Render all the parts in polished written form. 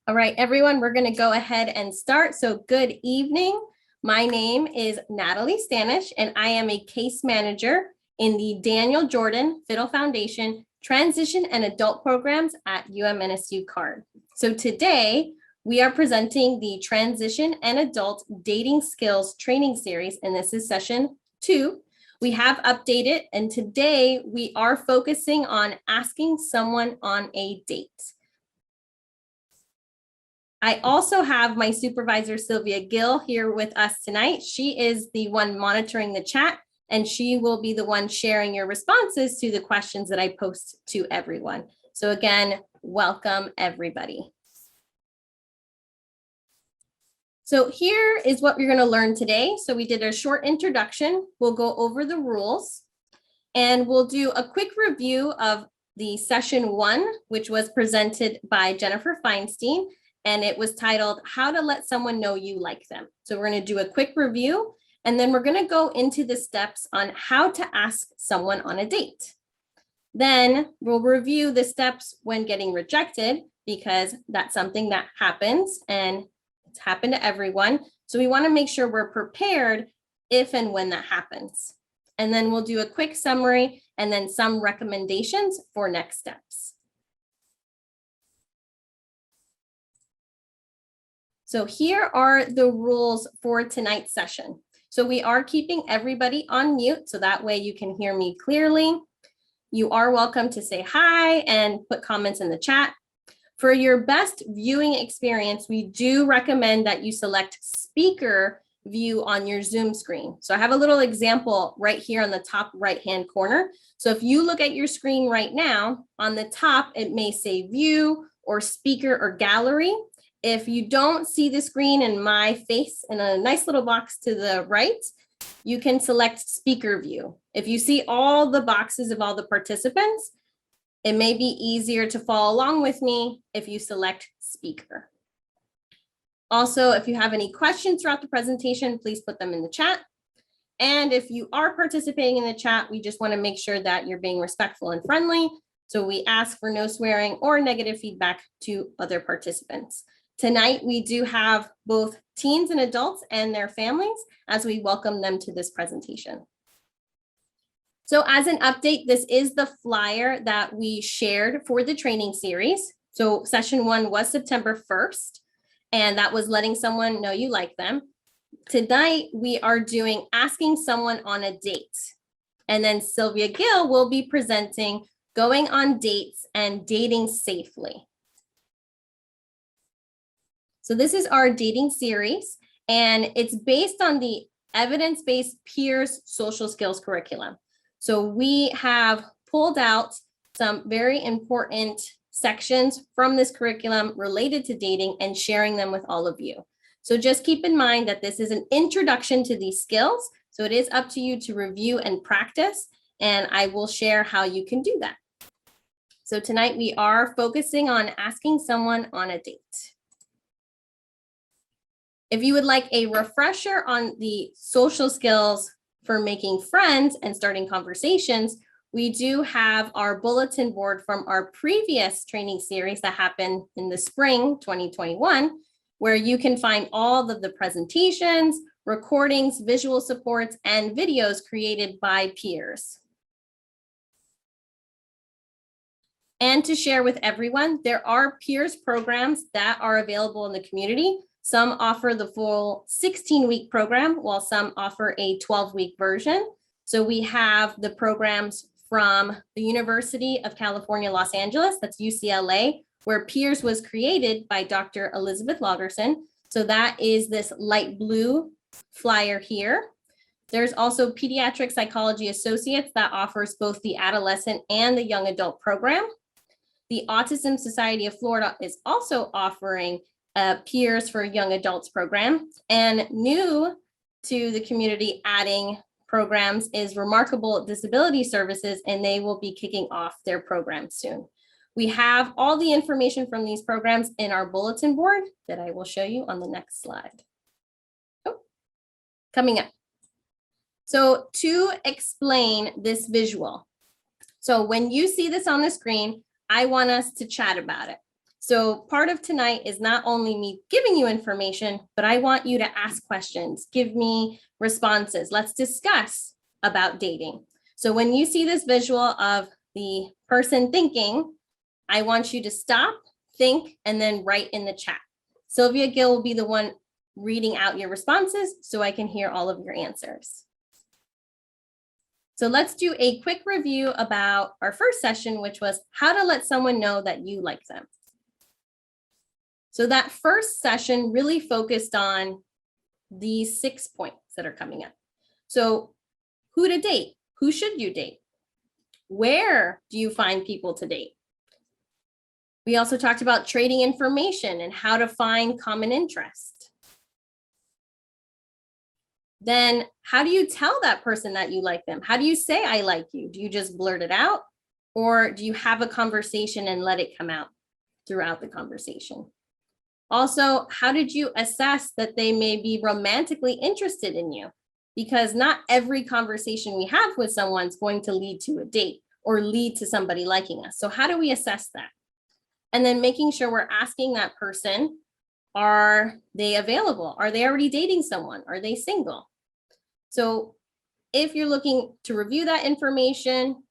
All right, everyone, we're going to go ahead and start. So good evening. My name is Nathalie Stanish, and I am a case manager in the Daniel Jordan Fiddle Foundation Transition and Adult Programs at UM-NSU CARD. So today, we are presenting the Transition and Adult Dating Skills Training Series, and this is session 2. We have updated, and today we are focusing on asking someone on a date. I also have my supervisor, Sylvia Gill, here with us tonight. She is the one monitoring the chat, and she will be the one sharing your responses to the questions that I post to everyone. So again, welcome everybody. So here is what we're going to learn today. So we did a short introduction. We'll go over the rules, and we'll do a quick review of the session 1, which was presented by Jennifer Feinstein. And it was titled, How to Let Someone Know You Like Them. So we're going to do a quick review, and then we're going to go into the steps on how to ask someone on a date. Then we'll review the steps when getting rejected, because that's something that happens and it's happened to everyone. So we want to make sure we're prepared if and when that happens. And then we'll do a quick summary and then some recommendations for next steps. So here are the rules for tonight's session. So we are keeping everybody on mute, so that way you can hear me clearly. You are welcome to say hi and put comments in the chat. For your best viewing experience, we do recommend that you select speaker view on your Zoom screen. So I have a little example right here on the top right-hand corner. So if you look at your screen right now, on the top, it may say view or speaker or gallery. If you don't see the screen and my face in a nice little box to the right, you can select speaker view. If you see all the boxes of all the participants, it may be easier to follow along with me if you select speaker. Also, if you have any questions throughout the presentation, please put them in the chat. And if you are participating in the chat, we just want to make sure that you're being respectful and friendly. So we ask for no swearing or negative feedback to other participants. Tonight, we do have both teens and adults and their families as we welcome them to this presentation. So as an update, this is the flyer that we shared for the training series. So session 1 was September 1st, and that was letting someone know you like them. Tonight, we are doing asking someone on a date. And then Sylvia Gill will be presenting going on dates and dating safely. So this is our dating series, and it's based on the evidence-based peers social skills curriculum. So we have pulled out some very important sections from this curriculum related to dating and sharing them with all of you. So just keep in mind that this is an introduction to these skills. So it is up to you to review and practice, and I will share how you can do that. So tonight we are focusing on asking someone on a date. If you would like a refresher on the social skills for making friends and starting conversations, we do have our bulletin board from our previous training series that happened in the spring 2021, where you can find all of the presentations, recordings, visual supports, and videos created by peers. And to share with everyone, there are peers programs that are available in the community. Some offer the full 16-week program, while some offer a 12-week version. So we have the programs from the University of California, Los Angeles, that's UCLA, where Peers was created by Dr. Elizabeth Lagerson. So that is this light blue flyer here. There's also Pediatric Psychology Associates that offers both the adolescent and the young adult program. The Autism Society of Florida is also offering Peers for Young Adults program, and new to the community adding programs is Remarkable Disability Services, and they will be kicking off their program soon. We have all the information from these programs in our bulletin board that I will show you on the next slide. Oh, coming up. So to explain this visual, so when you see this on the screen, I want us to chat about it. So part of tonight is not only me giving you information, but I want you to ask questions, give me responses. Let's discuss about dating. So when you see this visual of the person thinking, I want you to stop, think, and then write in the chat. Sylvia Gill will be the one reading out your responses so I can hear all of your answers. So let's do a quick review about our first session, which was how to let someone know that you like them. So that first session really focused on these 6 points that are coming up. So who to date? Who should you date? Where do you find people to date? We also talked about trading information and how to find common interest. Then how do you tell that person that you like them? How do you say I like you? Do you just blurt it out? Or do you have a conversation and let it come out throughout the conversation? Also, how did you assess that they may be romantically interested in you? Because not every conversation we have with someone is going to lead to a date or lead to somebody liking us. So how do we assess that? And then making sure we're asking that person, are they available? Are they already dating someone? Are they single? So if you're looking to review that information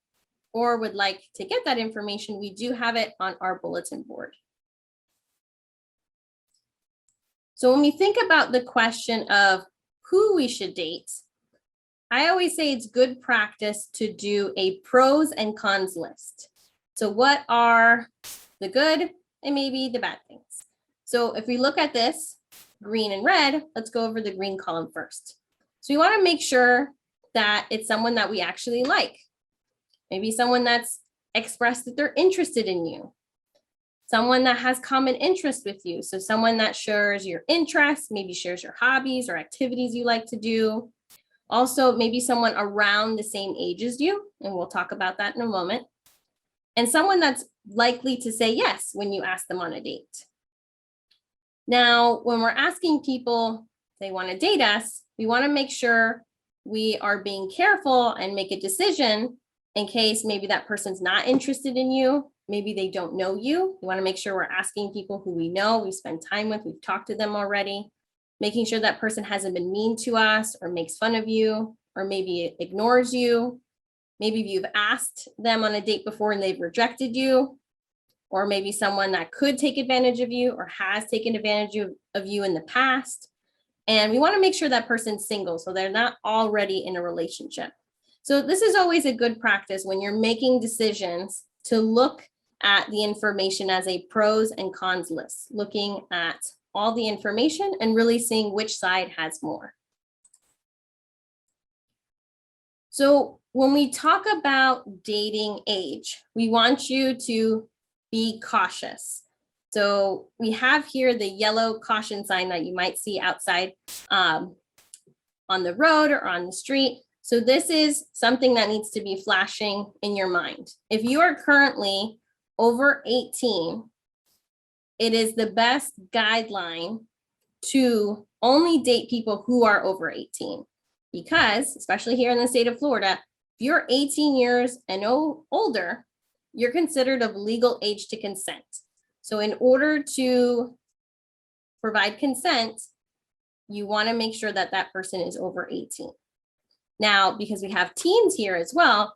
or would like to get that information, we do have it on our bulletin board. So when we think about the question of who we should date, I always say it's good practice to do a pros and cons list. So what are the good and maybe the bad things? So if we look at this, green and red, let's go over the green column first. So we want to make sure that it's someone that we actually like. Maybe someone that's expressed that they're interested in you. Someone that has common interest with you. So someone that shares your interests, maybe shares your hobbies or activities you like to do. Also, maybe someone around the same age as you, and we'll talk about that in a moment. And someone that's likely to say yes when you ask them on a date. Now, when we're asking people if they want to date us, we want to make sure we are being careful and make a decision in case maybe that person's not interested in you. Maybe they don't know you. We want to make sure we're asking people who we know, we spend time with, we've talked to them already, making sure that person hasn't been mean to us or makes fun of you, or maybe ignores you. Maybe you've asked them on a date before and they've rejected you, or maybe someone that could take advantage of you or has taken advantage of you in the past. And we want to make sure that person's single, so they're not already in a relationship. So this is always a good practice when you're making decisions to look at the information as a pros and cons list, looking at all the information and really seeing which side has more. So when we talk about dating age, we want you to be cautious. So we have here the yellow caution sign that you might see outside on the road or on the street. So this is something that needs to be flashing in your mind. If you are currently over 18, it is the best guideline to only date people who are over 18. Because, especially here in the state of Florida, if you're 18 years and older, you're considered of legal age to consent. So in order to provide consent, you want to make sure that that person is over 18. Now, because we have teens here as well,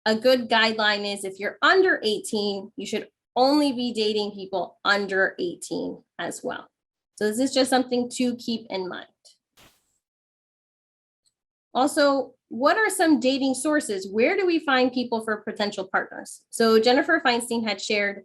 a good guideline is if you're under 18, you should only be dating people under 18 as well. So this is just something to keep in mind. Also, what are some dating sources? Where do we find people for potential partners? So Jennifer Feinstein had shared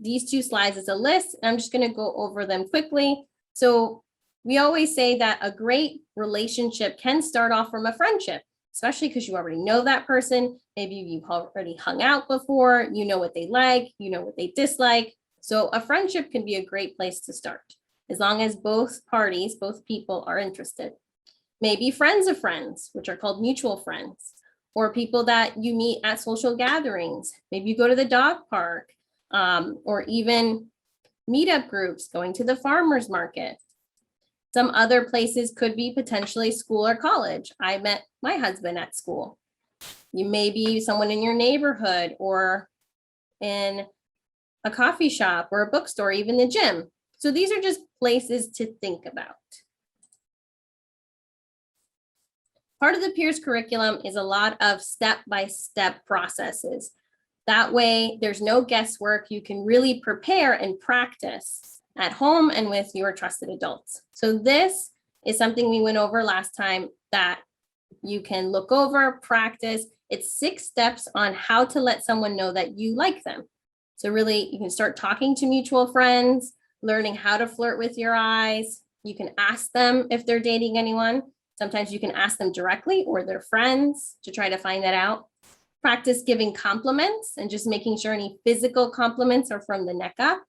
these two slides as a list, and I'm just going to go over them quickly. So we always say that a great relationship can start off from a friendship, especially because you already know that person. Maybe you've already hung out before, you know what they like, you know what they dislike. So a friendship can be a great place to start, as long as both parties, both people are interested. Maybe friends of friends, which are called mutual friends, or people that you meet at social gatherings. Maybe you go to the dog park, or even meetup groups, going to the farmer's market. Some other places could be potentially school or college. I met my husband at school. You may be someone in your neighborhood or in a coffee shop or a bookstore, even the gym. So these are just places to think about. Part of the peers curriculum is a lot of step-by-step processes. That way, there's no guesswork. You can really prepare and practice at home and with your trusted adults. So this is something we went over last time that you can look over, practice. It's 6 steps on how to let someone know that you like them. So really, you can start talking to mutual friends, learning how to flirt with your eyes. You can ask them if they're dating anyone. Sometimes you can ask them directly or their friends to try to find that out. Practice giving compliments and just making sure any physical compliments are from the neck up.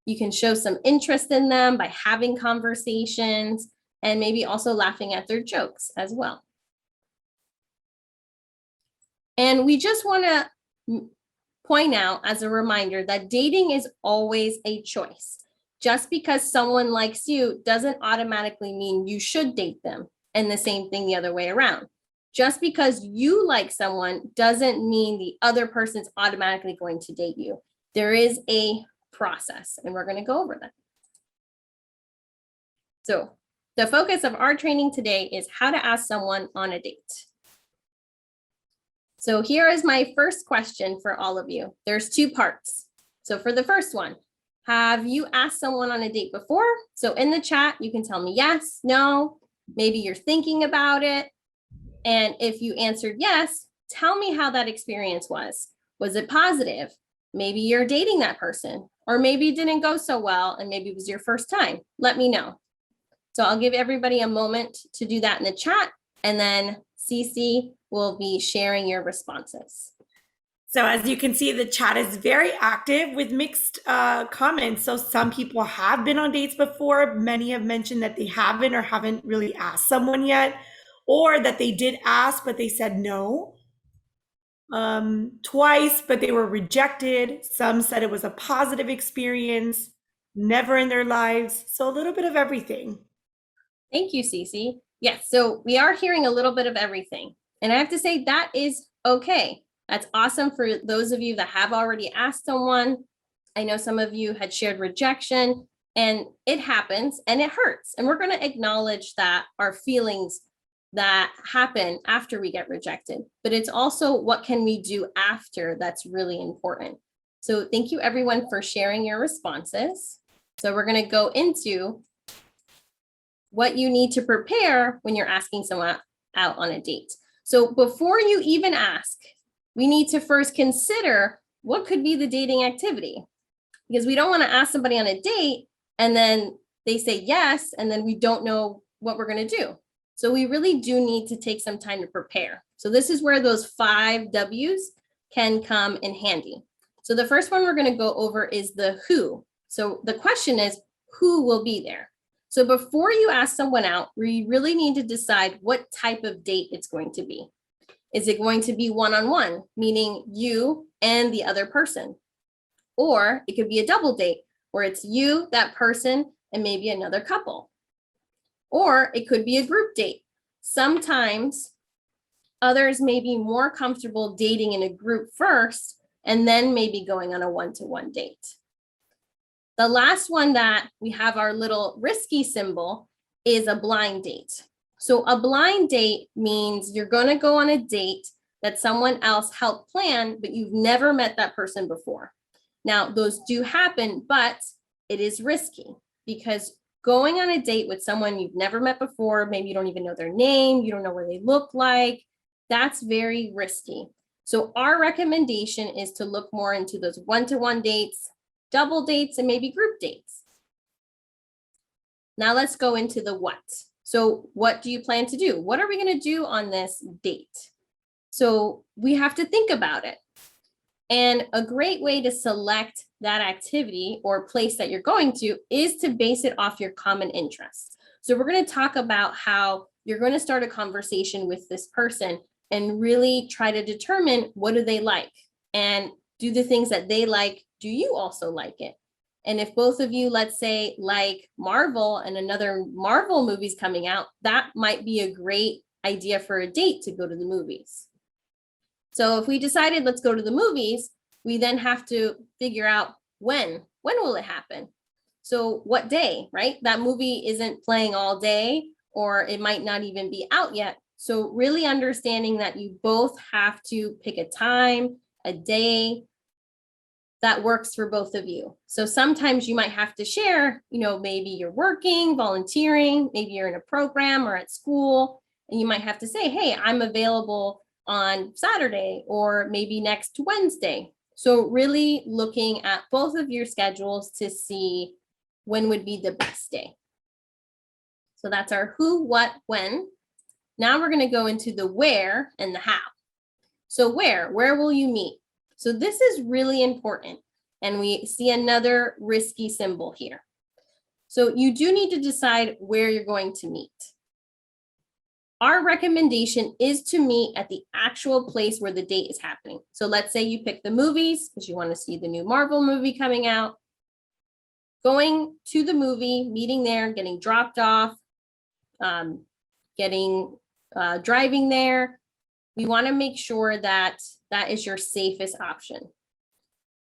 You can show some interest in them by having conversations and maybe also laughing at their jokes as well. And we just want to point out as a reminder that dating is always a choice. Just because someone likes you doesn't automatically mean you should date them, and the same thing the other way around. Just because you like someone doesn't mean the other person's automatically going to date you. There is a process, and we're going to go over that. So the focus of our training today is how to ask someone on a date. So here is my first question for all of you. There's 2 parts. So for the first one, have you asked someone on a date before? So in the chat, you can tell me yes, no, maybe you're thinking about it. And if you answered yes, tell me how that experience was. Was it positive? Maybe you're dating that person, or maybe it didn't go so well and maybe it was your first time. Let me know. So I'll give everybody a moment to do that in the chat, and then Cece will be sharing your responses. So as you can see, the chat is very active with mixed comments. So some people have been on dates before. Many have mentioned that they haven't or haven't really asked someone yet, or that they did ask, but they said no twice, but they were rejected. Some said it was a positive experience, never in their lives. So a little bit of everything. Thank you, Cece. Yes, so we are hearing a little bit of everything. And I have to say that is okay. That's awesome for those of you that have already asked someone. I know some of you had shared rejection, and it happens and it hurts. And we're going to acknowledge that our feelings that happen after we get rejected, but it's also what can we do after that's really important. So thank you everyone for sharing your responses. So we're going to go into what you need to prepare when you're asking someone out on a date. So before you even ask, we need to first consider what could be the dating activity, because we don't want to ask somebody on a date and then they say yes, and then we don't know what we're going to do. So we really do need to take some time to prepare. So this is where those 5 W's can come in handy. So the first one we're going to go over is the who. So the question is, who will be there? So before you ask someone out, we really need to decide what type of date it's going to be. Is it going to be one-on-one, meaning you and the other person? Or it could be a double date where it's you, that person, and maybe another couple. Or it could be a group date. Sometimes others may be more comfortable dating in a group first and then maybe going on a one-to-one date. The last one that we have our little risky symbol is a blind date. So a blind date means you're going to go on a date that someone else helped plan, but you've never met that person before. Now, those do happen, but it is risky because going on a date with someone you've never met before, maybe you don't even know their name, you don't know what they look like, that's very risky. So our recommendation is to look more into those one-to-one dates, double dates, and maybe group dates. Now let's go into the what. So what do you plan to do? What are we going to do on this date? So we have to think about it. And a great way to select that activity or place that you're going to is to base it off your common interests. So we're going to talk about how you're going to start a conversation with this person and really try to determine what do they like, and do the things that they like, do you also like it? And if both of you, let's say, like Marvel and another Marvel movie's coming out, that might be a great idea for a date to go to the movies. So if we decided let's go to the movies, we then have to figure out When will it happen? So what day, right? That movie isn't playing all day, or it might not even be out yet. So really understanding that you both have to pick a time, a day that works for both of you. So sometimes you might have to share, maybe you're working, volunteering, maybe you're in a program or at school, and you might have to say, hey, I'm available on Saturday or maybe next Wednesday. So really looking at both of your schedules to see when would be the best day. So that's our who, what, when. Now we're going to go into the where and the how. So where will you meet? So this is really important. And we see another risky symbol here. So you do need to decide where you're going to meet. Our recommendation is to meet at the actual place where the date is happening. So let's say you pick the movies because you want to see the new Marvel movie coming out. Going to the movie, meeting there, getting dropped off, driving there. We want to make sure that that is your safest option.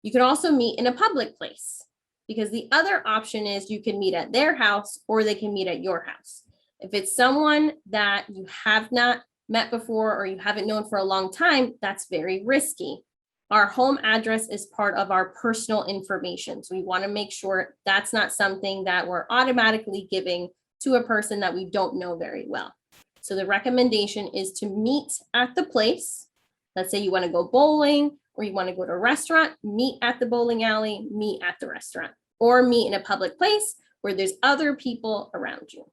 You can also meet in a public place because the other option is you can meet at their house or they can meet at your house. If it's someone that you have not met before or you haven't known for a long time, that's very risky. Our home address is part of our personal information. So we want to make sure that's not something that we're automatically giving to a person that we don't know very well. So the recommendation is to meet at the place. Let's say you want to go bowling or you want to go to a restaurant, meet at the bowling alley, meet at the restaurant, or meet in a public place where there's other people around you.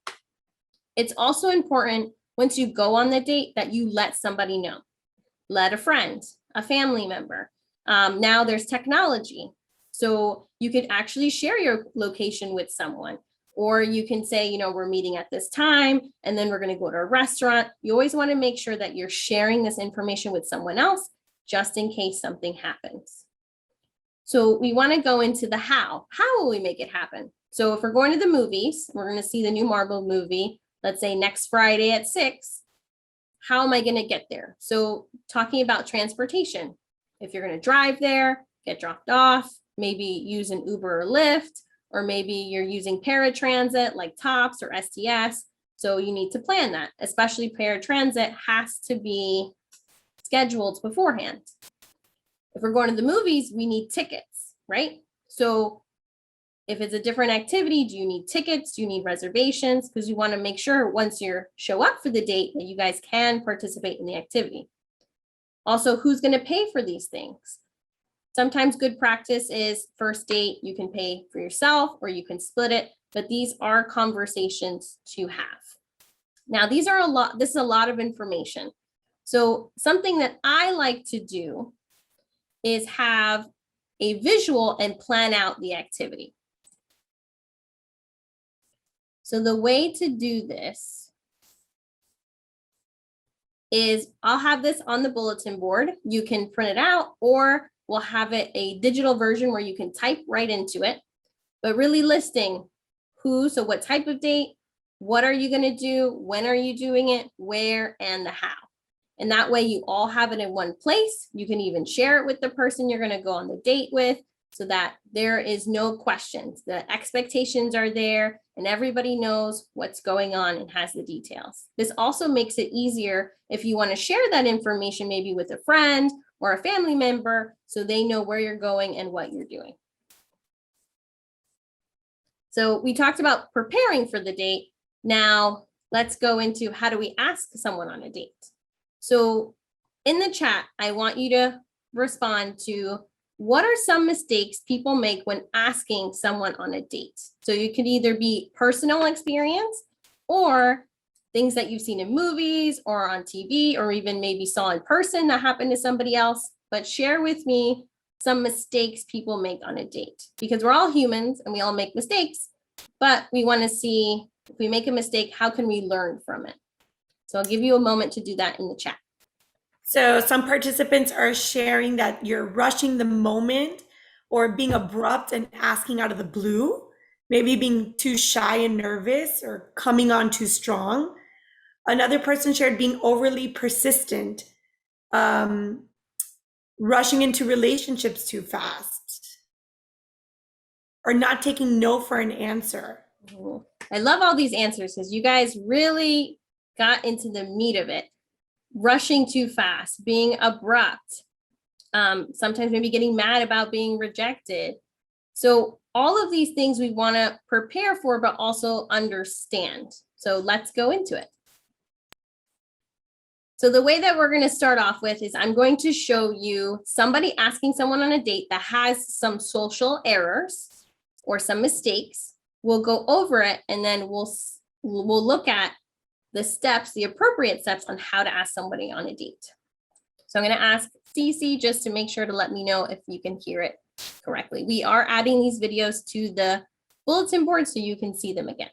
It's also important once you go on the date that you let somebody know. Let a friend, a family member. Now there's technology. So you could actually share your location with someone. Or you can say, we're meeting at this time, and then we're going to go to a restaurant. You always want to make sure that you're sharing this information with someone else, just in case something happens. So we want to go into the how. How will we make it happen? So if we're going to the movies, we're going to see the new Marvel movie, let's say next Friday at 6. How am I going to get there? So talking about transportation. If you're going to drive there, get dropped off, maybe use an Uber or Lyft, or maybe you're using paratransit like TOPS or STS. So you need to plan that, especially paratransit has to be scheduled beforehand. If we're going to the movies, we need tickets, right? So if it's a different activity, do you need tickets? Do you need reservations? Because you want to make sure once you show up for the date that you guys can participate in the activity. Also, who's going to pay for these things? Sometimes good practice is first date, you can pay for yourself or you can split it, but these are conversations to have. Now, this is a lot of information. So something that I like to do is have a visual and plan out the activity. So the way to do this is I'll have this on the bulletin board. You can print it out or we'll have it a digital version where you can type right into it, but really listing who, so what type of date, what are you going to do, when are you doing it, where, and the how. And that way you all have it in one place. You can even share it with the person you're going to go on the date with so that there is no questions. The expectations are there and everybody knows what's going on and has the details. This also makes it easier if you want to share that information maybe with a friend or a family member so they know where you're going and what you're doing. So we talked about preparing for the date. Now let's go into how do we ask someone on a date. So in the chat, I want you to respond to what are some mistakes people make when asking someone on a date? So you could either be personal experience or things that you've seen in movies or on TV or even maybe saw in person that happened to somebody else. But share with me some mistakes people make on a date because we're all humans and we all make mistakes, but we want to see if we make a mistake, how can we learn from it? So I'll give you a moment to do that in the chat. So some participants are sharing that you're rushing the moment or being abrupt and asking out of the blue, maybe being too shy and nervous or coming on too strong. Another person shared being overly persistent, rushing into relationships too fast. or not taking no for an answer. I love all these answers because you guys really got into the meat of it. Rushing too fast, being abrupt, sometimes maybe getting mad about being rejected. So all of these things we want to prepare for, but also understand. So let's go into it. So the way that we're going to start off with is I'm going to show you somebody asking someone on a date that has some social errors or some mistakes. We'll go over it and then we'll look at the steps, the appropriate steps on how to ask somebody on a date. So I'm going to ask Cece just to make sure to let me know if you can hear it correctly. We are adding these videos to the bulletin board so you can see them again.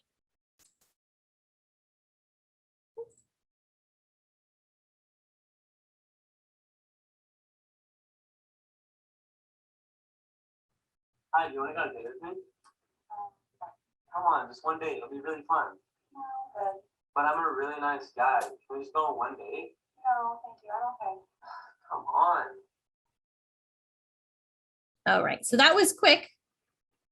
Hi, do you want to go on a date with me? Come on, just one date. It'll be really fun. No, good. But I'm a really nice guy. Can we just go on one date? No, thank you. I'm okay. Come on. All right, so that was quick.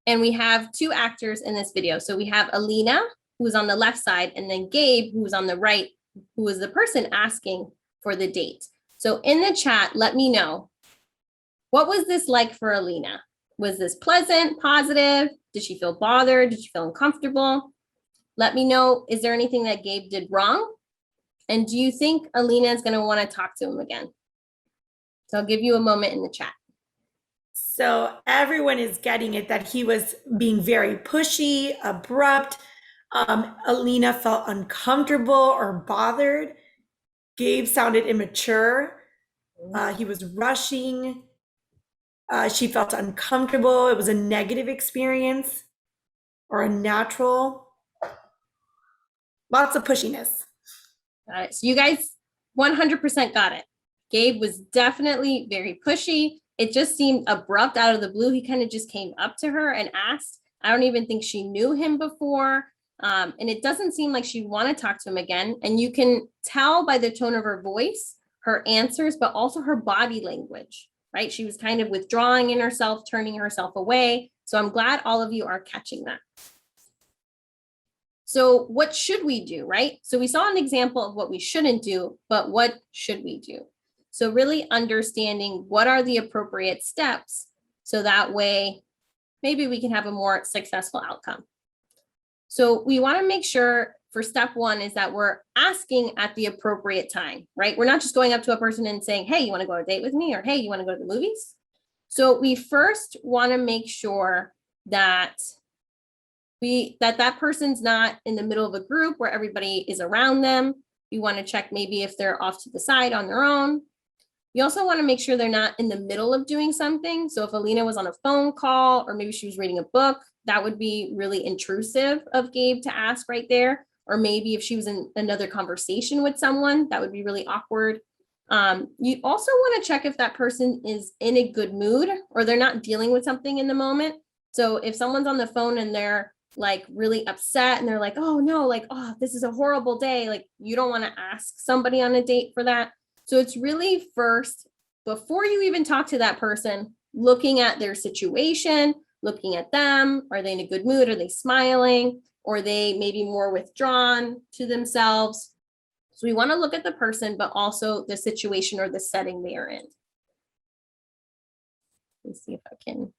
And we have two actors in this video. So we have Alina, who's on the left side, and then Gabe, who's on the right, who is the person asking for the date. So in the chat, let me know, what was this like for Alina? Was this pleasant, positive? Did she feel bothered? Did she feel uncomfortable? Let me know, is there anything that Gabe did wrong? And do you think Alina is going to want to talk to him again? So I'll give you a moment in the chat. So everyone is getting it that he was being very pushy, abrupt. Alina felt uncomfortable or bothered. Gabe sounded immature. He was rushing. She felt uncomfortable. It was a negative experience or a natural. Lots of pushiness. Got it. So you guys 100% got it. Gabe was definitely very pushy. It just seemed abrupt out of the blue. He kind of just came up to her and asked. I don't even think she knew him before. And it doesn't seem like she wanted to talk to him again. And you can tell by the tone of her voice, her answers, but also her body language, right? She was kind of withdrawing in herself, turning herself away. So I'm glad all of you are catching that. So what should we do, right? So we saw an example of what we shouldn't do, but what should we do? So really understanding what are the appropriate steps so that way maybe we can have a more successful outcome. So we want to make sure for step one is that we're asking at the appropriate time, right? We're not just going up to a person and saying, hey, you want to go on a date with me? Or hey, you want to go to the movies? So we first want to make sure that that person's not in the middle of a group where everybody is around them. We want to check maybe if they're off to the side on their own. We also want to make sure they're not in the middle of doing something. So if Alina was on a phone call or maybe she was reading a book, that would be really intrusive of Gabe to ask right there. Or maybe if she was in another conversation with someone, that would be really awkward. You also want to check if that person is in a good mood or they're not dealing with something in the moment. So if someone's on the phone and they're like really upset and they're like, oh no, like, oh, this is a horrible day. Like you don't want to ask somebody on a date for that. So it's really first, before you even talk to that person, looking at their situation, looking at them. Are they in a good mood? Are they smiling? Or are they maybe more withdrawn to themselves? So we want to look at the person, but also the situation or the setting they are in. Let's see if I can.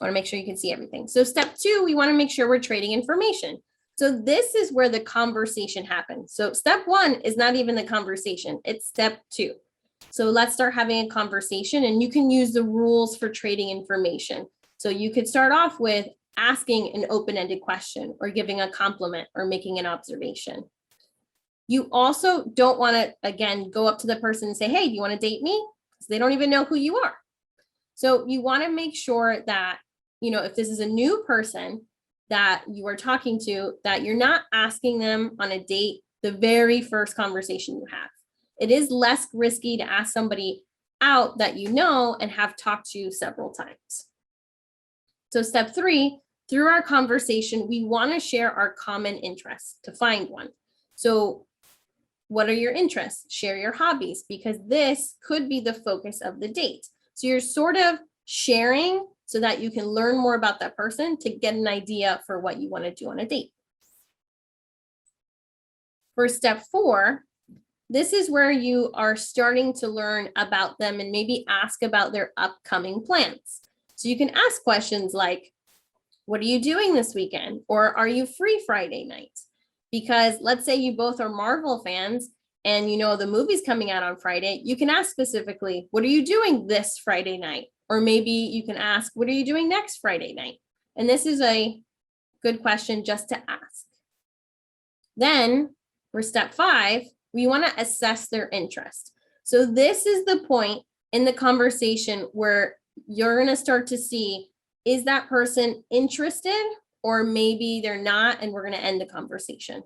I want to make sure you can see everything. So step two, we want to make sure we're trading information. So this is where the conversation happens. So step one is not even the conversation, it's step two. So let's start having a conversation and you can use the rules for trading information. So you could start off with asking an open-ended question or giving a compliment or making an observation. You also don't want to, again, go up to the person and say, hey, do you want to date me? Because they don't even know who you are. So you want to make sure that, you know, if this is a new person that you are talking to, that you're not asking them on a date the very first conversation you have. It is less risky to ask somebody out that you know and have talked to several times. So step three, through our conversation, we want to share our common interests to find one. So What are your interests? Share your hobbies, because this could be the focus of the date. So you're sort of sharing so that you can learn more about that person to get an idea for what you want to do on a date. For step 4, this is where you are starting to learn about them and maybe ask about their upcoming plans. So you can ask questions like, what are you doing this weekend? Or are you free Friday night? Because let's say you both are Marvel fans and you know the movie's coming out on Friday, you can ask specifically, what are you doing this Friday night? Or maybe you can ask, what are you doing next Friday night? And this is a good question just to ask. Then for step 5, we want to assess their interest. So this is the point in the conversation where you're going to start to see, is that person interested, or maybe they're not, and we're going to end the conversation.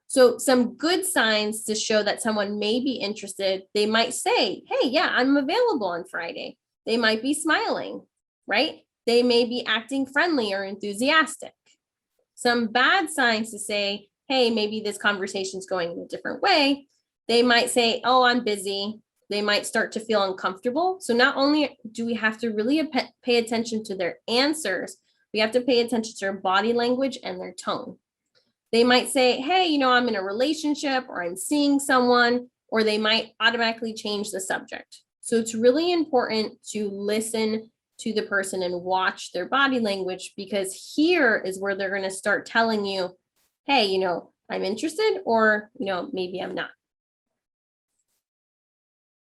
So some good signs to show that someone may be interested, they might say, hey, yeah, I'm available on Friday. They might be smiling, right? They may be acting friendly or enthusiastic. Some bad signs to say, hey, maybe this conversation's going in a different way. They might say, oh, I'm busy. They might start to feel uncomfortable. So not only do we have to really pay attention to their answers, we have to pay attention to their body language and their tone. They might say, hey, you know, I'm in a relationship, or I'm seeing someone, or they might automatically change the subject. So it's really important to listen to the person and watch their body language, because here is where they're going to start telling you, hey, you know, I'm interested, or, you know, maybe I'm not.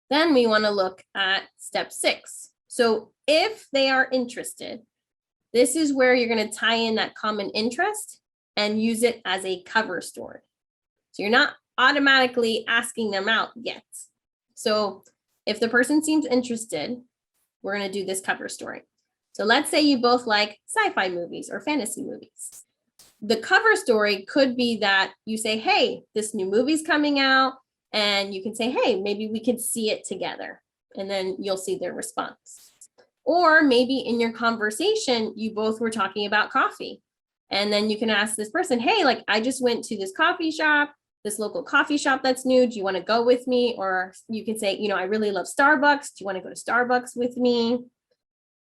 Then we want to look at step 6. So if they are interested, this is where you're going to tie in that common interest and use it as a cover story. So you're not automatically asking them out yet. So if the person seems interested, we're going to do this cover story. So let's say you both like sci-fi movies or fantasy movies. The cover story could be that you say, hey, this new movie's coming out, and you can say, hey, maybe we could see it together. And then you'll see their response. Or maybe in your conversation, you both were talking about coffee. And then you can ask this person, hey, like I just went to this coffee shop, this local coffee shop that's new. Do you want to go with me? Or you can say, you know, I really love Starbucks. Do you want to go to Starbucks with me?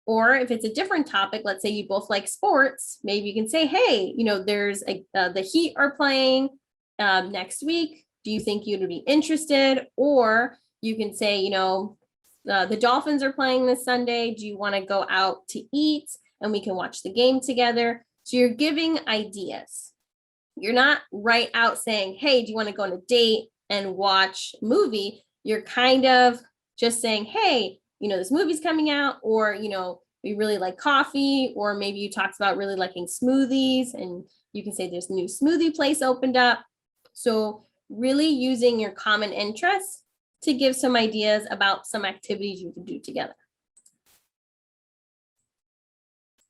Or if it's a different topic, let's say you both like sports, maybe you can say, hey, you know, there's the Heat are playing next week. Do you think you'd be interested? Or you can say, you know, the Dolphins are playing this Sunday. Do you want to go out to eat and we can watch the game together? So you're giving ideas. You're not right out saying, hey, do you want to go on a date and watch a movie? You're kind of just saying, hey, you know, this movie's coming out, or, you know, we really like coffee, or maybe you talked about really liking smoothies, and you can say there's a new smoothie place opened up. So really using your common interests to give some ideas about some activities you can do together.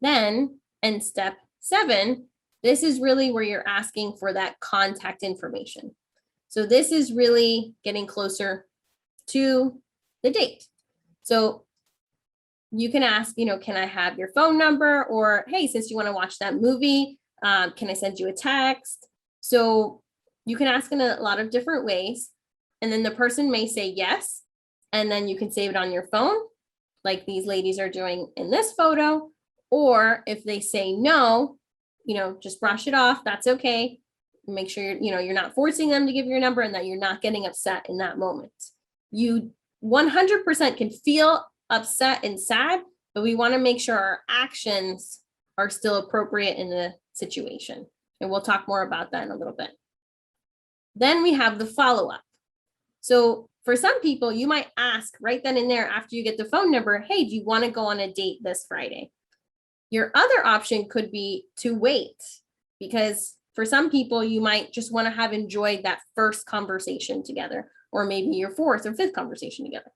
Then, in step 7, this is really where you're asking for that contact information. So this is really getting closer to the date. So you can ask, you know, can I have your phone number? Or, hey, since you want to watch that movie, can I send you a text? So you can ask in a lot of different ways. And then the person may say yes. And then you can save it on your phone, like these ladies are doing in this photo. Or if they say no, you know, just brush it off. That's okay. Make sure you're not forcing them to give your number, and that you're not getting upset in that moment. You 100% can feel upset and sad, but we want to make sure our actions are still appropriate in the situation. And we'll talk more about that in a little bit. Then we have the follow-up. So for some people, you might ask right then and there after you get the phone number, hey, do you want to go on a date this Friday? Your other option could be to wait, because for some people, you might just want to have enjoyed that first conversation together, or maybe your 4th or 5th conversation together.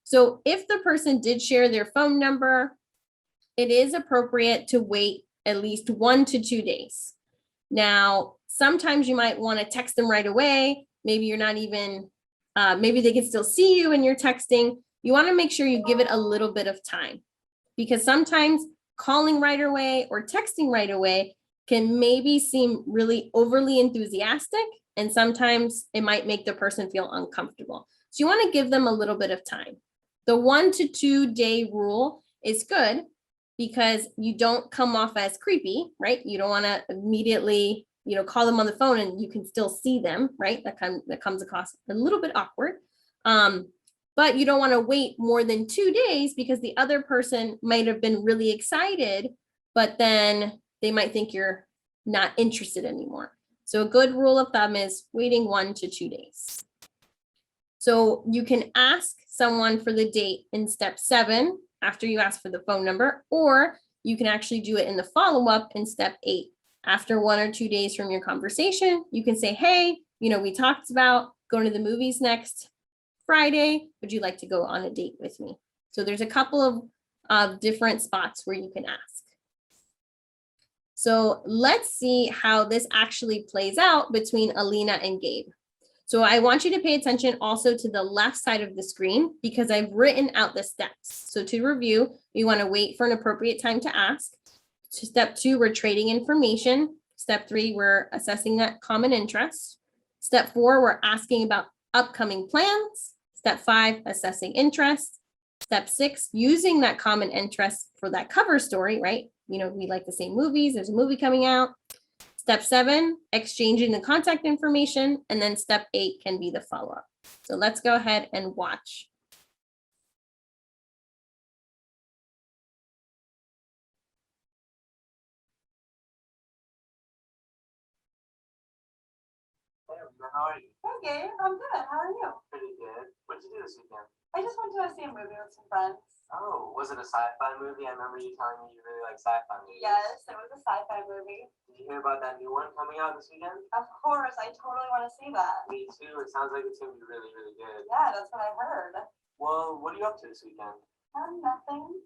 So if the person did share their phone number, it is appropriate to wait at least 1 to 2 days. Now, sometimes you might want to text them right away. Maybe you're not even, maybe they can still see you and you're texting. You want to make sure you give it a little bit of time, because sometimes calling right away or texting right away can maybe seem really overly enthusiastic, and sometimes it might make the person feel uncomfortable. So you want to give them a little bit of time. The 1 to 2 day rule is good because you don't come off as creepy, right? You don't want to immediately, call them on the phone and you can still see them, right? That comes across a little bit awkward. But you don't want to wait more than 2 days because the other person might have been really excited, but then they might think you're not interested anymore. So a good rule of thumb is waiting 1 to 2 days. So you can ask someone for the date in step 7 after you ask for the phone number, or you can actually do it in the follow-up in step 8. After 1 or 2 days from your conversation, you can say, hey, we talked about going to the movies next Friday. Would you like to go on a date with me? So there's a couple of different spots where you can ask. So let's see how this actually plays out between Alina and Gabe. So I want you to pay attention also to the left side of the screen because I've written out the steps. So to review, we want to wait for an appropriate time to ask. Step 2, we're trading information. Step 3, we're assessing that common interest. Step 4, we're asking about upcoming plans. Step 5, assessing interest. Step 6, using that common interest for that cover story, right? We like the same movies. There's a movie coming out. Step 7, exchanging the contact information. And then step 8 can be the follow-up. So let's go ahead and watch. Hey, Alina, how are you? Hey, Gabe, I'm good. How are you? Pretty good. What did you do this weekend? I just went to see a movie with some friends. Oh, was it a sci-fi movie? I remember you telling me you really like sci-fi movies. Yes, it was a sci-fi movie. Did you hear about that new one coming out this weekend? Of course, I totally want to see that. Me too. It sounds like it's gonna be really, really good. Yeah, that's what I heard. Well, what are you up to this weekend? Nothing.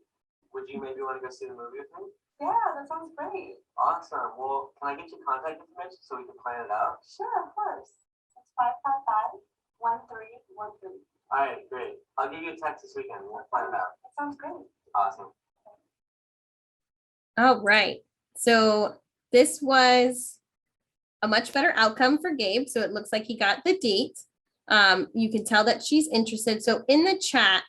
Would you maybe want to go see the movie with me? Yeah, that sounds great. Awesome. Well, can I get your contact information so we can plan it out? Sure, of course. It's 555-1313. All right, great. I'll give you a text this weekend. We'll plan it out. That sounds great. Awesome. All right. So this was a much better outcome for Gabe. So it looks like he got the date. You can tell that she's interested. So in the chat,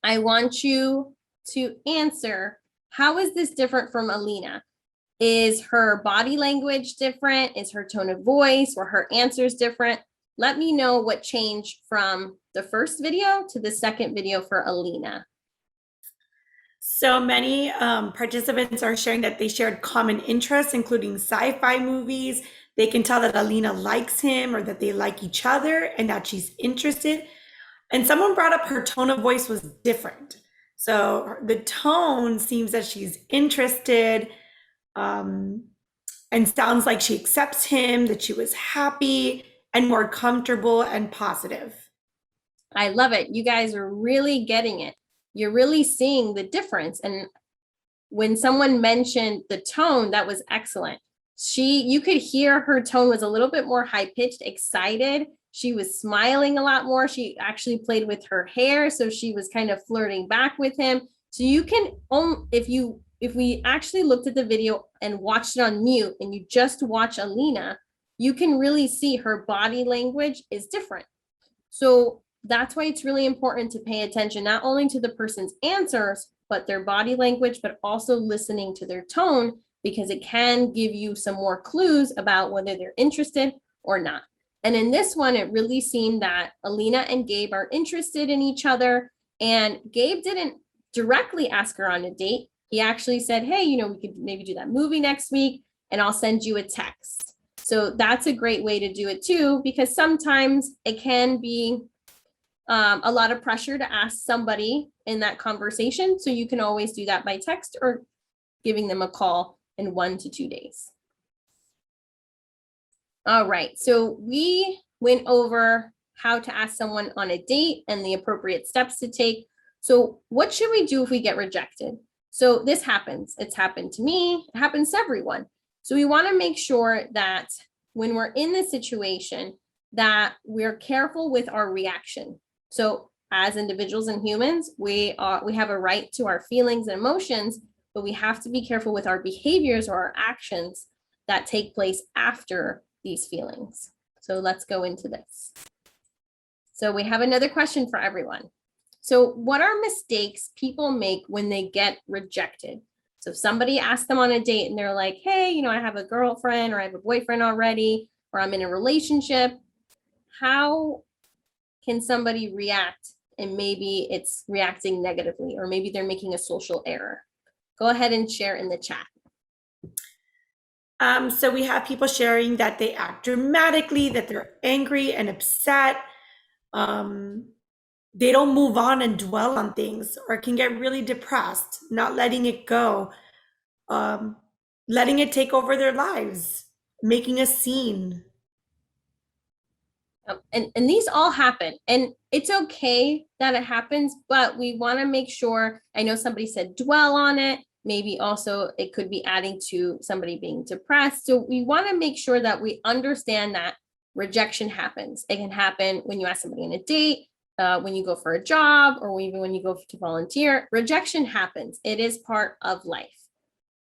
I want you to answer, how is this different from Alina? Is her body language different? Is her tone of voice or her answers different? Let me know what changed from the first video to the second video for Alina. So many participants are sharing that they shared common interests, including sci-fi movies. They can tell that Alina likes him or that they like each other and that she's interested. And someone brought up her tone of voice was different. So the tone seems that she's interested and sounds like she accepts him, that she was happy and more comfortable and positive. I love it. You guys are really getting it. You're really seeing the difference. And when someone mentioned the tone, that was excellent. You could hear her tone was a little bit more high-pitched, excited. She was smiling a lot more. She actually played with her hair, so she was kind of flirting back with him. So you can, if we actually looked at the video and watched it on mute and you just watch Alina, you can really see her body language is different. So that's why it's really important to pay attention, not only to the person's answers, but their body language, but also listening to their tone, because it can give you some more clues about whether they're interested or not. And in this one, it really seemed that Alina and Gabe are interested in each other. And Gabe didn't directly ask her on a date. He actually said, hey, we could maybe do that movie next week and I'll send you a text. So that's a great way to do it too, because sometimes it can be a lot of pressure to ask somebody in that conversation. So you can always do that by text or giving them a call in 1 to 2 days. All right, so we went over how to ask someone on a date and the appropriate steps to take. So what should we do if we get rejected? So this happens. It's happened to me. It happens to everyone. So we want to make sure that when we're in this situation, that we're careful with our reaction. So as individuals and humans, we have a right to our feelings and emotions, but we have to be careful with our behaviors or our actions that take place after these feelings. So let's go into this. So we have another question for everyone. So what are mistakes people make when they get rejected? So if somebody asks them on a date and they're like, hey, you know, I have a girlfriend or I have a boyfriend already, or I'm in a relationship, how can somebody react? And maybe it's reacting negatively, or maybe they're making a social error. Go ahead and share in the chat. So we have people sharing that they act dramatically, that they're angry and upset. They don't move on and dwell on things, or can get really depressed, not letting it go, letting it take over their lives, making a scene. And these all happen, and it's okay that it happens, but we want to make sure, I know somebody said dwell on it, maybe also it could be adding to somebody being depressed. So we want to make sure that we understand that rejection happens. It can happen when you ask somebody on a date, when you go for a job, or even when you go to volunteer. Rejection happens. It is part of life.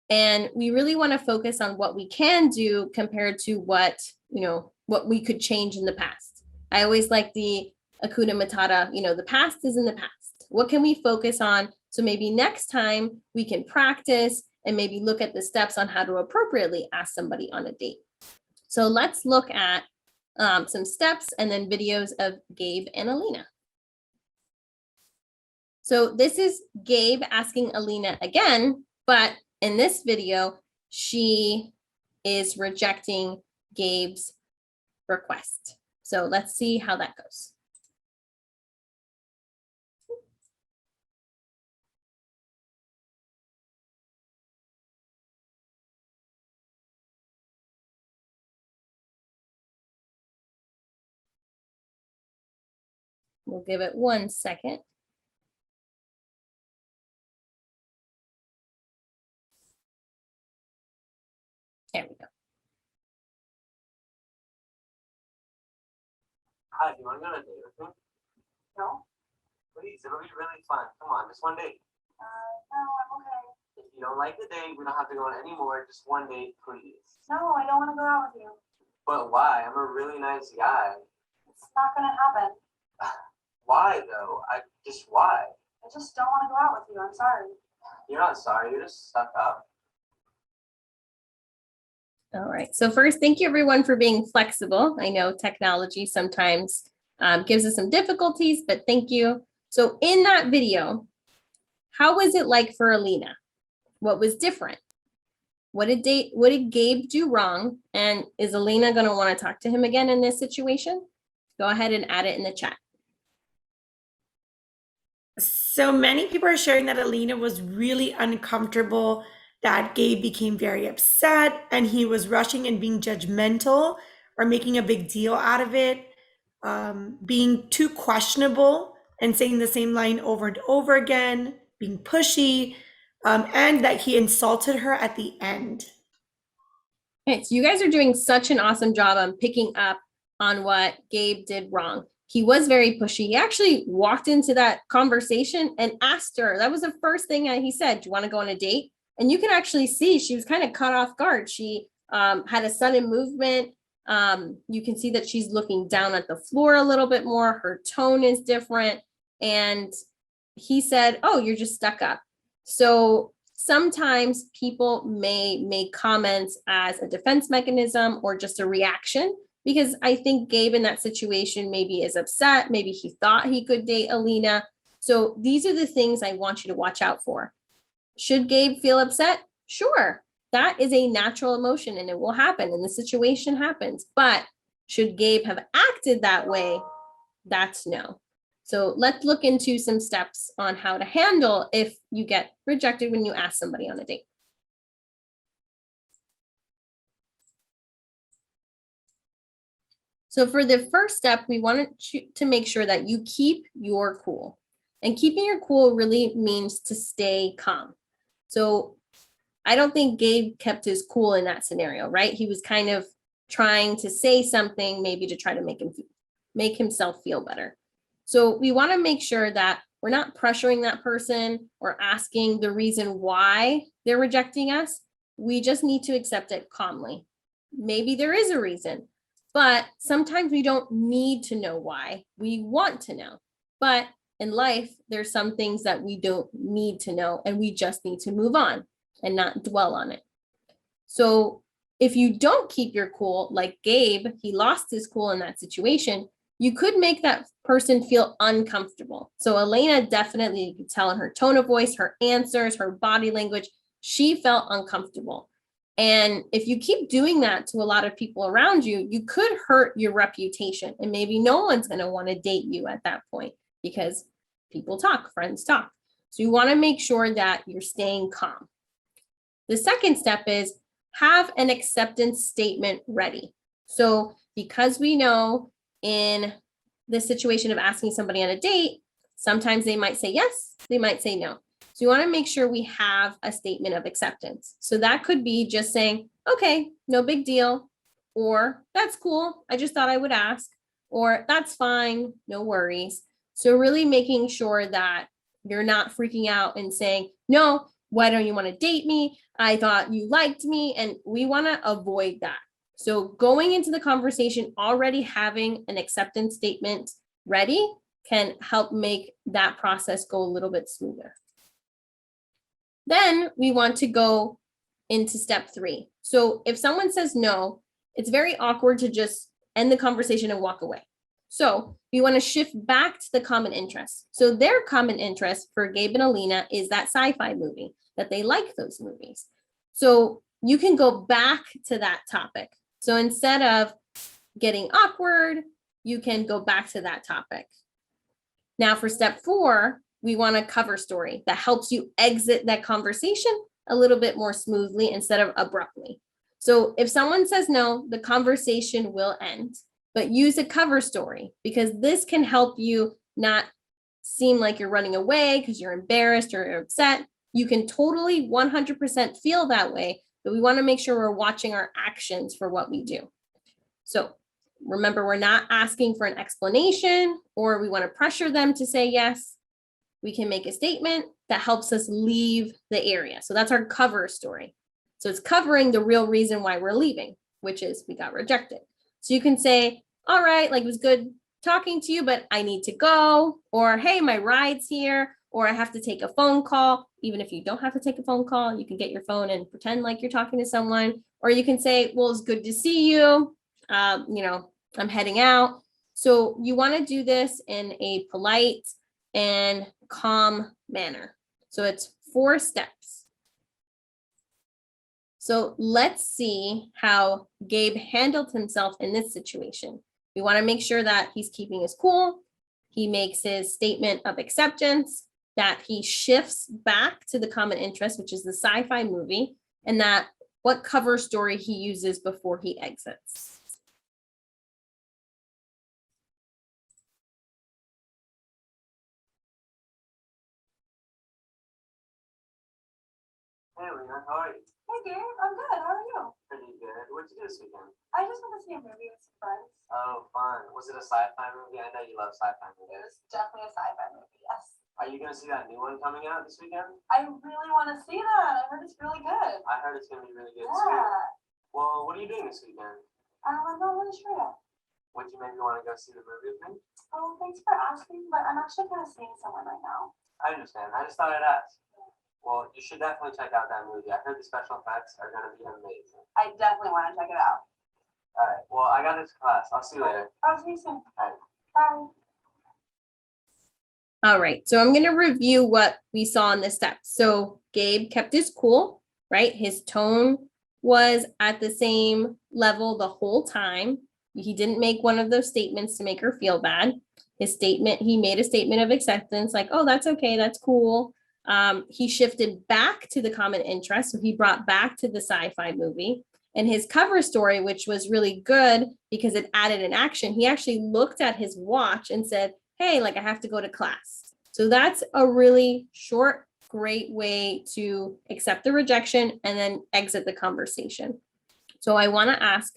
And we really want to focus on what we can do compared to what we could change in the past. I always like the Hakuna Matata, the past is in the past. What can we focus on? So maybe next time we can practice and maybe look at the steps on how to appropriately ask somebody on a date. So let's look at some steps and then videos of Gabe and Alina. So this is Gabe asking Alina again, but in this video, she is rejecting Gabe's request. So let's see how that goes. We'll give it 1 second. There we go. Hi, do you want to go on a date with me? No, Please, it'll be really fun. Come on, just one date. no, I'm okay. If you don't like the date, we don't have to go on anymore. Just one date, please. No, I don't want to go out with you. But why? I'm a really nice guy. It's not gonna happen. Why though? Why? I just don't want to go out with you. I'm sorry. You're not sorry, you're just stuck up. All right. So first, thank you everyone for being flexible. I know technology sometimes gives us some difficulties, but thank you. So in that video, how was it like for Alina? What was different? What did Gabe do wrong? And is Alina going to want to talk to him again in this situation? Go ahead and add it in the chat. So many people are sharing that Alina was really uncomfortable, that Gabe became very upset and he was rushing and being judgmental or making a big deal out of it, being too questionable and saying the same line over and over again, being pushy, and that he insulted her at the end. Okay, so you guys are doing such an awesome job on picking up on what Gabe did wrong. He was very pushy. He actually walked into that conversation and asked her. That was the first thing he said. Do you want to go on a date? And you can actually see she was kind of caught off guard. She had a sudden movement. You can see that she's looking down at the floor a little bit more. Her tone is different. And he said, oh, you're just stuck up. So sometimes people may make comments as a defense mechanism or just a reaction, because I think Gabe in that situation maybe is upset. Maybe he thought he could date Alina. So these are the things I want you to watch out for. Should Gabe feel upset? Sure, that is a natural emotion and it will happen and the situation happens. But should Gabe have acted that way? That's no. So let's look into some steps on how to handle if you get rejected when you ask somebody on a date. So for the first step, we wanted to make sure that you keep your cool. And keeping your cool really means to stay calm. So I don't think Gabe kept his cool in that scenario, right? He was kind of trying to say something, maybe to try to make himself feel better. So we want to make sure that we're not pressuring that person or asking the reason why they're rejecting us. We just need to accept it calmly. Maybe there is a reason. But sometimes we don't need to know why. We want to know. But in life, there's some things that we don't need to know, and we just need to move on and not dwell on it. So if you don't keep your cool, like Gabe, he lost his cool in that situation, you could make that person feel uncomfortable. So Elena definitely, you could tell in her tone of voice, her answers, her body language, she felt uncomfortable. And if you keep doing that to a lot of people around you, you could hurt your reputation. And maybe no one's going to want to date you at that point because people talk, friends talk. So you want to make sure that you're staying calm. The second step is have an acceptance statement ready. So because we know in the situation of asking somebody on a date, sometimes they might say yes, they might say no. So you want to make sure we have a statement of acceptance. So that could be just saying, okay, no big deal, or that's cool, I just thought I would ask, or that's fine, no worries. So really making sure that you're not freaking out and saying, no, why don't you want to date me? I thought you liked me. And we want to avoid that. So going into the conversation, already having an acceptance statement ready can help make that process go a little bit smoother. Then we want to go into step 3. So if someone says no, it's very awkward to just end the conversation and walk away. So we want to shift back to the common interest. So their common interest for Gabe and Alina is that sci-fi movie, that they like those movies. So you can go back to that topic. So instead of getting awkward, you can go back to that topic. Now for step 4, we want a cover story that helps you exit that conversation a little bit more smoothly instead of abruptly. So if someone says no, the conversation will end, but use a cover story because this can help you not seem like you're running away because you're embarrassed or you're upset. You can totally 100% feel that way, but we want to make sure we're watching our actions for what we do. So remember, we're not asking for an explanation or we want to pressure them to say yes. We can make a statement that helps us leave the area. So that's our cover story. So it's covering the real reason why we're leaving, which is we got rejected. So you can say, all right, like it was good talking to you, but I need to go, or hey, my ride's here, or I have to take a phone call. Even if you don't have to take a phone call, you can get your phone and pretend like you're talking to someone, or you can say, well, it's good to see you. I'm heading out. So you want to do this in a polite and calm manner. So it's 4 steps. So let's see how Gabe handled himself in this situation. We want to make sure that he's keeping his cool. He makes his statement of acceptance, that he shifts back to the common interest, which is the sci-fi movie, and that what cover story he uses before he exits. Hey, Lena, how are you? Hey, Gabe, I'm good. How are you? Pretty good. What'd you do this weekend? I just went to see a movie with some friends. Oh, fun. Was it a sci-fi movie? I know you love sci-fi It movies. was definitely a sci-fi movie, yes. Are you gonna see that new one coming out this weekend? I really want to see that. I heard it's really good. I heard it's gonna be really good too. Yeah. Well, what are you doing this weekend? I'm not really sure yet. Would you maybe want to go see the movie with me? Oh, thanks for asking, but I'm actually kind of seeing someone right now. I understand. I just thought I'd ask. Well, you should definitely check out that movie. I heard the special effects are gonna be amazing. I definitely want to check it out. All right. Well, I got this class. I'll see you later. I'll see you soon. All right. Bye. All right, so I'm going to review what we saw in this step. So Gabe kept his cool, right? His tone was at the same level the whole time. He didn't make one of those statements to make her feel bad. He made a statement of acceptance, like, oh, that's okay, that's cool. He shifted back to the common interest. So he brought back to the sci-fi movie. And his cover story, which was really good because it added an action, he actually looked at his watch and said, hey, like I have to go to class. So that's a really short, great way to accept the rejection and then exit the conversation. So I want to ask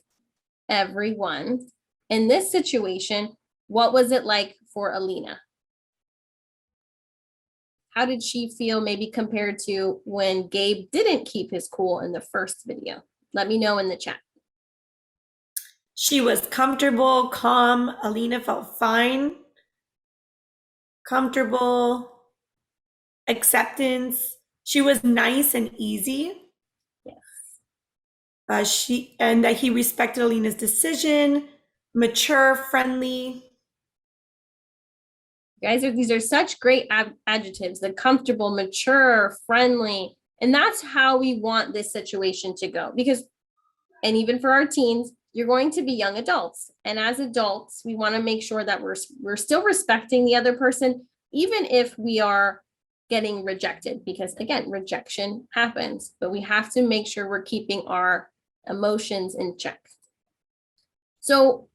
everyone in this situation, what was it like for Alina? How did she feel maybe compared to when Gabe didn't keep his cool in the first video? Let me know in the chat. She was comfortable, calm. Alina felt fine, comfortable, acceptance. She was nice and easy. And that he respected Alina's decision, mature, friendly. Guys, these are such great adjectives, the comfortable, mature, friendly. And that's how we want this situation to go. Because, and even for our teens, you're going to be young adults. And as adults, we want to make sure that we're still respecting the other person, even if we are getting rejected. Because again, rejection happens, but we have to make sure we're keeping our emotions in check. So,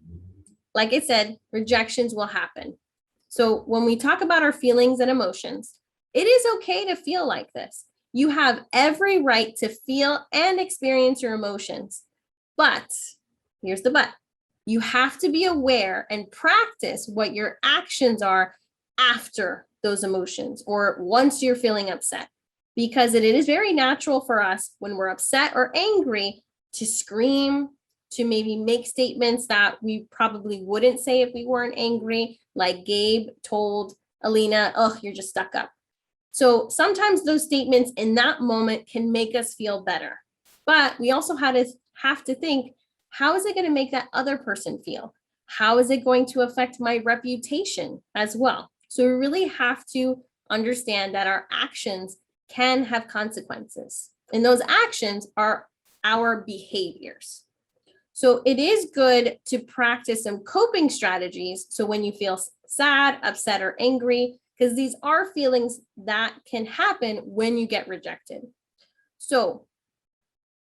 like I said, rejections will happen. So when we talk about our feelings and emotions, it is okay to feel like this. You have every right to feel and experience your emotions. But here's the but. You have to be aware and practice what your actions are after those emotions or once you're feeling upset. Because it is very natural for us when we're upset or angry to scream, to maybe make statements that we probably wouldn't say if we weren't angry, like Gabe told Alina, oh, you're just stuck up. So sometimes those statements in that moment can make us feel better. But we also have to think, how is it going to make that other person feel? How is it going to affect my reputation as well? So we really have to understand that our actions can have consequences. And those actions are our behaviors. So it is good to practice some coping strategies. So when you feel sad, upset, or angry, because these are feelings that can happen when you get rejected. So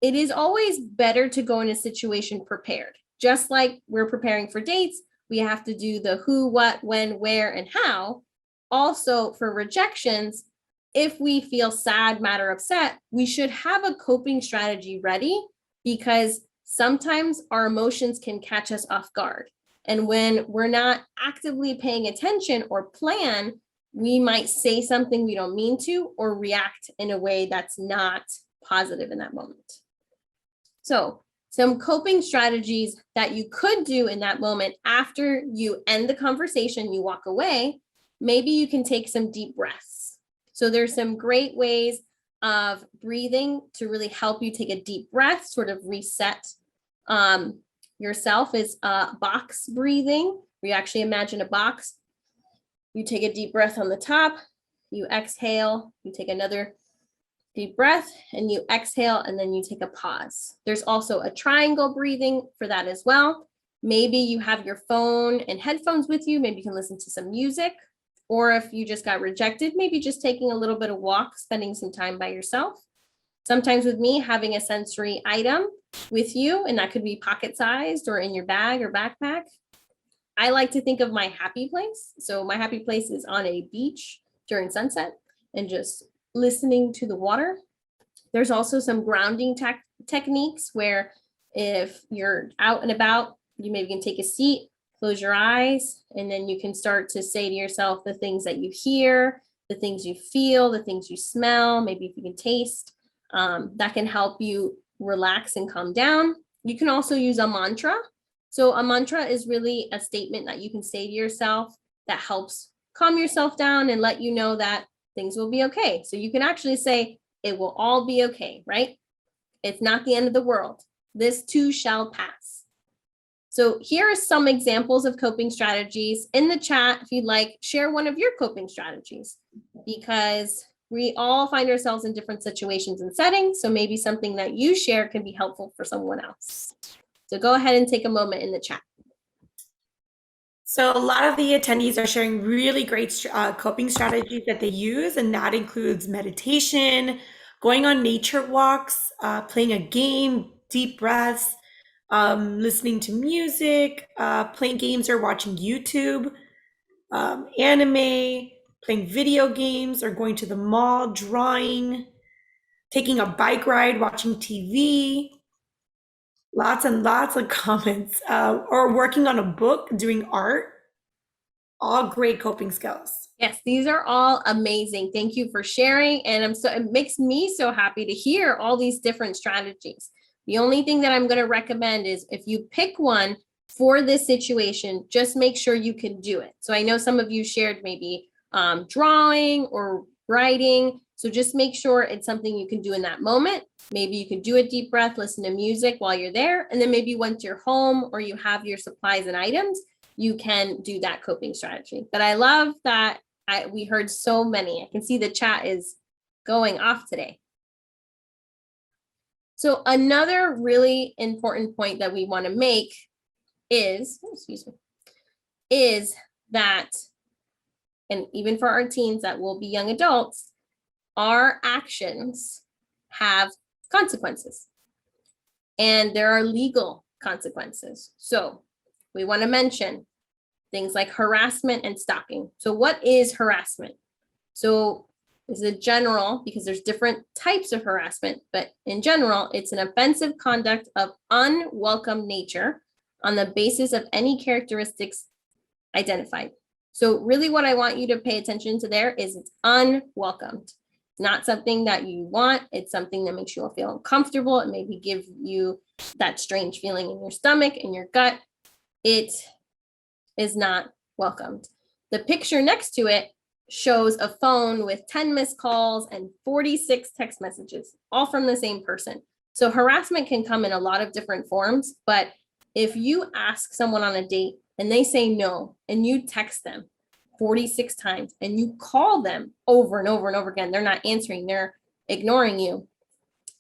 it is always better to go in a situation prepared. Just like we're preparing for dates, we have to do the who, what, when, where, and how. Also for rejections, if we feel sad, mad, or upset, we should have a coping strategy ready because sometimes our emotions can catch us off guard. And when we're not actively paying attention or plan, we might say something we don't mean to or react in a way that's not positive in that moment. So some coping strategies that you could do in that moment after you end the conversation, you walk away, maybe you can take some deep breaths. So there's some great ways of breathing to really help you take a deep breath, sort of reset yourself. Is box breathing, where you actually imagine a box. You take a deep breath on the top, you exhale, you take another deep breath and you exhale, and then you take a pause. There's also a triangle breathing for that as well. Maybe you have your phone and headphones with you. Maybe you can listen to some music. Or if you just got rejected, maybe just taking a little bit of walk, spending some time by yourself. Sometimes with me, having a sensory item with you, and that could be pocket-sized or in your bag or backpack. I like to think of my happy place. So my happy place is on a beach during sunset and just listening to the water. There's also some grounding techniques where if you're out and about, you maybe can take a seat, close your eyes, and then you can start to say to yourself the things that you hear, the things you feel, the things you smell, maybe if you can taste, that can help you relax and calm down. You can also use a mantra. So a mantra is really a statement that you can say to yourself that helps calm yourself down and let you know that things will be okay. So you can actually say, it will all be okay, right? It's not the end of the world. This too shall pass. So here are some examples of coping strategies. In the chat, if you'd like, share one of your coping strategies, because we all find ourselves in different situations and settings. So maybe something that you share can be helpful for someone else. So go ahead and take a moment in the chat. So a lot of the attendees are sharing really great coping strategies that they use, and that includes meditation, going on nature walks, playing a game, deep breaths, listening to music, playing games or watching YouTube, anime, playing video games or going to the mall, drawing, taking a bike ride, watching TV. Lots and lots of comments, or working on a book, doing art, all great coping skills. Yes, these are all amazing. Thank you for sharing. And it makes me so happy to hear all these different strategies. The only thing that I'm going to recommend is if you pick one, for this situation, just make sure you can do it. So I know some of you shared maybe drawing or writing. So just make sure it's something you can do in that moment. Maybe you can do a deep breath, listen to music while you're there. And then maybe once you're home or you have your supplies and items, you can do that coping strategy. But I love that we heard so many. I can see the chat is going off today. So another really important point that we want to make is, is that, and even for our teens that will be young adults, our actions have consequences. And there are legal consequences. So we want to mention things like harassment and stalking. So what is harassment? So this is a general, because there's different types of harassment, but in general, it's an offensive conduct of unwelcome nature on the basis of any characteristics identified. So really what I want you to pay attention to there is it's unwelcomed. It's not something that you want. It's something that makes you feel uncomfortable. It maybe give you that strange feeling in your stomach, in your gut. It is not welcomed. The picture next to it shows a phone with 10 missed calls and 46 text messages, all from the same person. So harassment can come in a lot of different forms, but if you ask someone on a date and they say no, and you text them 46 times and you call them over and over and over again, they're not answering, they're ignoring you,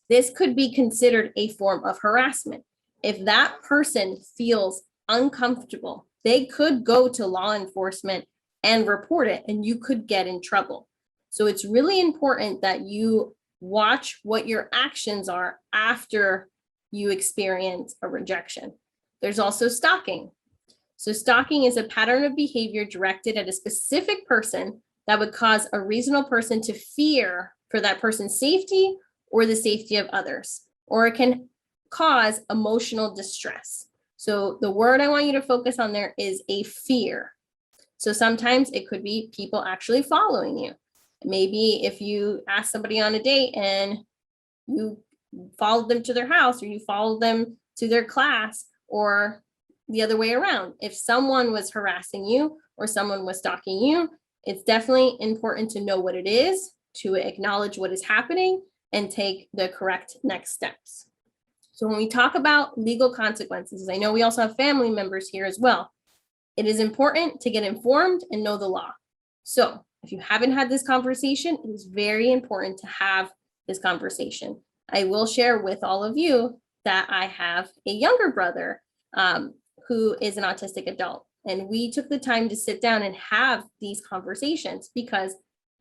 this could be considered a form of harassment. If that person feels uncomfortable, they could go to law enforcement and report it, and you could get in trouble. So it's really important that you watch what your actions are after you experience a rejection. There's also stalking. So stalking is a pattern of behavior directed at a specific person that would cause a reasonable person to fear for that person's safety or the safety of others, or it can cause emotional distress. So the word I want you to focus on there is a fear. So sometimes it could be people actually following you. Maybe if you ask somebody on a date and you followed them to their house, or you followed them to their class, or the other way around. If someone was harassing you or someone was stalking you, it's definitely important to know what it is, to acknowledge what is happening, and take the correct next steps. So when we talk about legal consequences, I know we also have family members here as well. It is important to get informed and know the law. So if you haven't had this conversation, it is very important to have this conversation. I will share with all of you that I have a younger brother who is an autistic adult. And we took the time to sit down and have these conversations because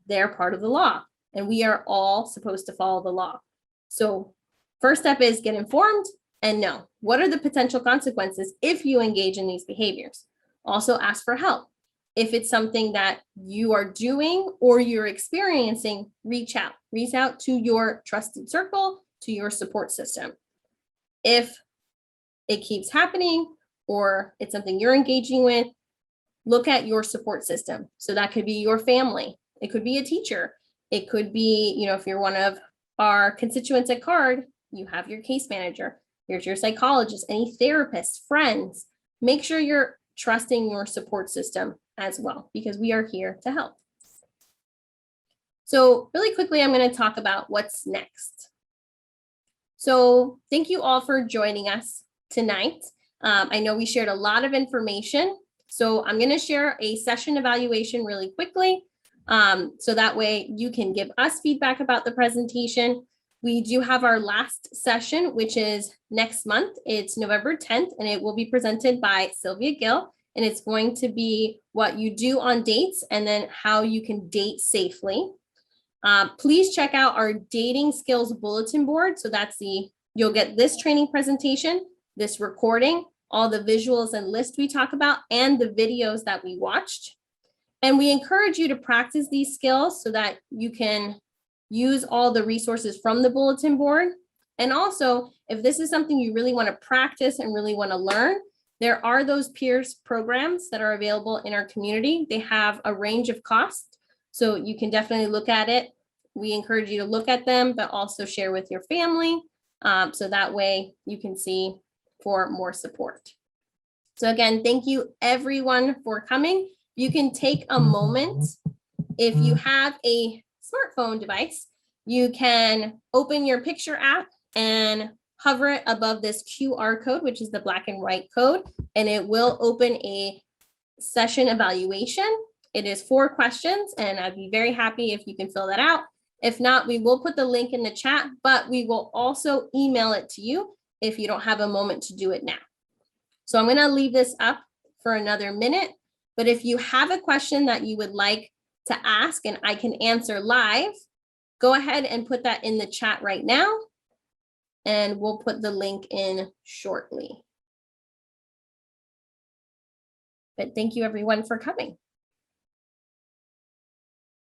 they're part of the law and we are all supposed to follow the law. So first step is get informed and know what are the potential consequences if you engage in these behaviors. Also ask for help. If it's something that you are doing or you're experiencing, reach out to your trusted circle, to your support system. If it keeps happening or it's something you're engaging with, look at your support system. So that could be your family. It could be a teacher. It could be, if you're one of our constituents at CARD, you have your case manager, here's your psychologist, any therapists, friends. Make sure you're trusting your support system as well, because we are here to help. So really quickly, I'm going to talk about what's next. So thank you all for joining us tonight. I know we shared a lot of information, so I'm going to share a session evaluation really quickly, so that way you can give us feedback about the presentation. We do have our last session, which is next month. It's November 10th, and it will be presented by Sylvia Gill, and it's going to be what you do on dates and then how you can date safely. Please check out our dating skills bulletin board. So that's you'll get this training presentation, this recording, all the visuals and lists we talk about, and the videos that we watched. And we encourage you to practice these skills so that you can use all the resources from the bulletin board. And also, if this is something you really want to practice and really want to learn, there are those peers programs that are available in our community. They have a range of costs, so you can definitely look at it. We encourage you to look at them, but also share with your family, so that way you can see for more support. So again, thank you everyone for coming. You can take a moment. If you have a smartphone device, you can open your picture app and hover it above this QR code, which is the black and white code, and it will open a session evaluation. It is 4 questions, and I'd be very happy if you can fill that out. If not, we will put the link in the chat, but we will also email it to you if you don't have a moment to do it now. So I'm going to leave this up for another minute, but if you have a question that you would like to ask and I can answer live, go ahead and put that in the chat right now, and we'll put the link in shortly. But thank you everyone for coming.